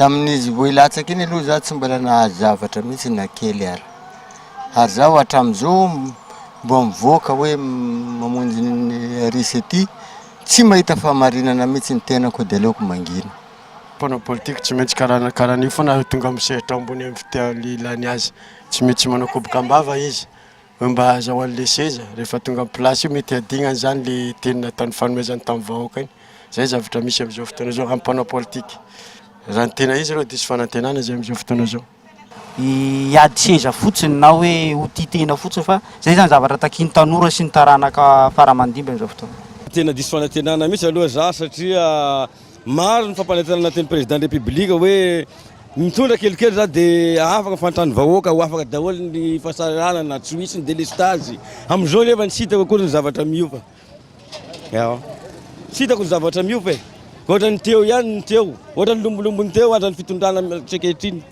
tamin'izy voilatsaka iny aloha za tsy mbola nahazo zavatra mihitsy na kely ary zaho hatram'izao mbo mivoaka hoe mamonjy ny risy ety tsy mahita fahamarinana mihitsy ny tenako dia aleoko mangina. Mpanao politika tsy maintsy karahan'io foana tonga misehatra ambony amin'ny fitialilany azy, tsy maintsy manao koboka-mbava izy hoe mba azahoan'le seza rehefa tonga amin'ny plasy io mety adignany zany le teny nataony fanomezany tamin'ny vahoaka iny. Zay zavatra misy amin'izao fotoana izao amin'ny mpanao politika. Raha ny tena izy aloha diso fanantenana zay amin'izao fotoana izao. Iady seza fotsiny na hoe ho titena fotsiny fa zay zany zavatra takiany tanora sy ny taranaka faramandimby amin'izao fotoana. Tena diso fanantenana mihitsy aloha za satria maro ny fampanantenana teny président de république hoe mitondra kelikely za dia afaka fantrany vahoaka ho afaka daholo ny fahasaranana na tsy misy ny délestage. Amin'izao nefa tsy hitako akory ny zavatra miofa. Tsy hitako ny zavatra miofa e. Ohatra ny teo ihany ny teo, ohatra ny lombolombony teo, ohatra ny fitondrana ankehitriny.